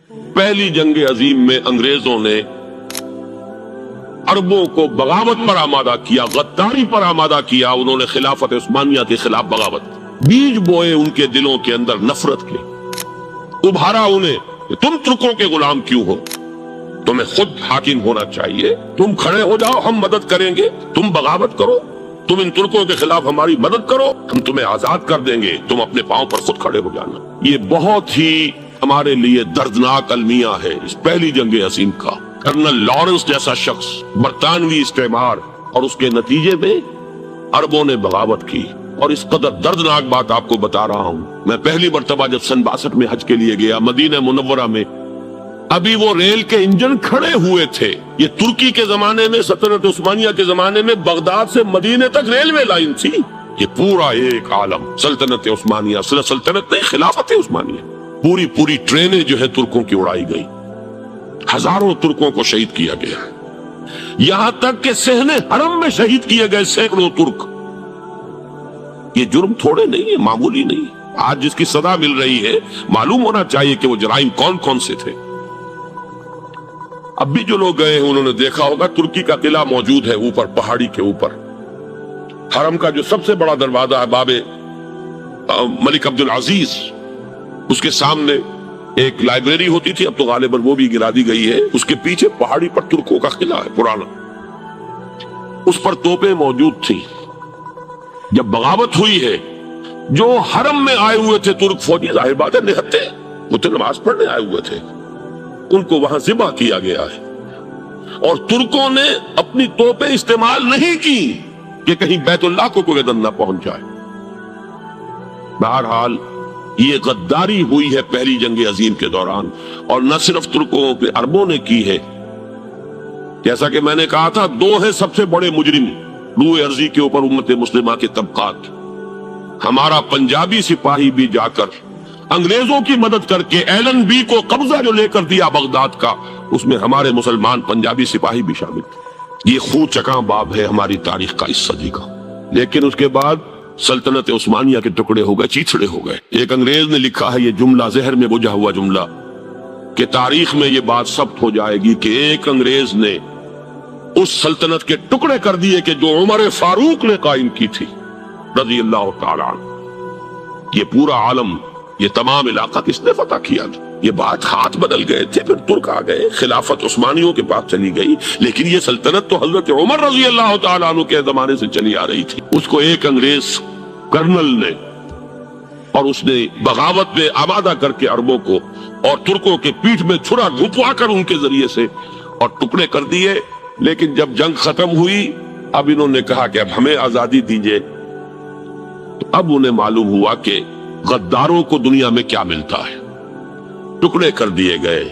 पहली जंग अजीम में अंग्रेजों ने अरबों को बगावत पर आमादा किया, गद्दारी पर आमादा किया। उन्होंने खिलाफत उस्मानिया के खिलाफ बगावत, बीज बोए उनके दिलों के अंदर नफरत के, उभारा उन्हें कि तुम तुर्कों के गुलाम क्यों हो, तुम्हें खुद हाकिम होना चाहिए, तुम खड़े हो जाओ, हम मदद करेंगे, तुम बगावत करो, तुम इन तुर्कों के खिलाफ हमारी मदद करो, हम तुम्हें आजाद कर देंगे, तुम अपने पांव पर खुद खड़े हो जाना। ये बहुत ही हमारे लिए दर्दनाक अलमिया है इस पहली जंग अजीम का। कर्नल लॉरेंस जैसा शख्स, बरतानवी इस्तेमार, और उसके नतीजे में अरबों ने बगावत की। और इस कदर दर्दनाक बात आपको बता रहा हूँ, मैं पहली मर्तबा जब सन 62 में हज के लिए गया मदीना मुनव्वरा में, अभी वो रेल के इंजन खड़े हुए थे। ये तुर्की के जमाने में, सल्तनत उस्मानिया के जमाने में बगदाद से मदीने तक रेलवे लाइन थी। ये पूरा एक आलम, सल्तनत उस्मानिया, सिर्फ सल्तनत नहीं, खिलाफत उस्मानिया, पूरी पूरी ट्रेनें जो है तुर्कों की उड़ाई गई, हजारों तुर्कों को शहीद किया गया, यहां तक कि सहने हरम में शहीद किए गए सैकड़ों तुर्क। ये जुर्म थोड़े नहीं है, मामूली नहीं। आज जिसकी सजा मिल रही है, मालूम होना चाहिए कि वो जराइम कौन कौन से थे। अब भी जो लोग गए हैं उन्होंने देखा होगा, तुर्की का किला मौजूद है ऊपर पहाड़ी के ऊपर। हरम का जो सबसे बड़ा दरवाजा है बाबे मलिक अब्दुल अजीज, उसके सामने एक लाइब्रेरी होती थी, अब तो गालिबन वो भी गिरा दी गई है। उसके पीछे पहाड़ी पर तुर्कों का किला है पुराना, उस पर तोपें मौजूद थी। जब बगावत हुई है, जो हरम में आए हुए थे तुर्क फौजी, जाहिर बात है निहत्ते, वो तो नमाज पढ़ने आए हुए थे, उनको वहां ज़िबा किया गया है। और तुर्कों ने अपनी तोपें इस्तेमाल नहीं की कि कहीं बैतुल्लाह को कोई गदन न पहुंच जाए। बहरहाल ये गद्दारी हुई है पहली जंग अजीम के दौरान, और न सिर्फ तुर्कों पे, अरबों ने की है। जैसा कि मैंने कहा था, दो है सबसे बड़े मुजरिम रूए अर्जी के ऊपर उम्मत मुस्लिमा के तबकात। हमारा पंजाबी सिपाही भी जाकर अंग्रेजों की मदद करके एलन बी को कब्जा जो लेकर दिया बगदाद का, उसमें हमारे मुसलमान पंजाबी सिपाही भी शामिल थे। ये खून चका बाब है हमारी तारीख का इस सदी का। लेकिन उसके बाद सल्तनत उस्मानिया के टुकड़े हो गए, चीथड़े हो गए। एक अंग्रेज ने लिखा है, ये जुमला जहर में बुझा हुआ जुमला, कि तारीख में ये बात सब्त हो जाएगी कि एक अंग्रेज ने उस सल्तनत के टुकड़े कर दिए कि जो उमर फारूक ने कायम की थी रज़ी अल्लाह तआला अन्हु। ये पूरा आलम, ये तमाम इलाका किसने फतह किया था? ये बात हाथ बदल गए थे, फिर तुर्क आ गए, खिलाफत उस्मानियों के पास चली गई, लेकिन ये सल्तनत तो हजरत उमर रज़ी अल्लाह तआला अन्हु के जमाने से चली आ रही थी। उसको एक अंग्रेज कर्नल ने, और उसने बगावत में आमादा करके अरबों को और तुर्कों के पीठ में छुरा घुपवा कर उनके जरिए से और टुकड़े कर दिए। लेकिन जब जंग खत्म हुई, अब इन्होंने कहा कि अब हमें आजादी दीजिए। तो अब उन्हें मालूम हुआ कि गद्दारों को दुनिया में क्या मिलता है। टुकड़े कर दिए गए,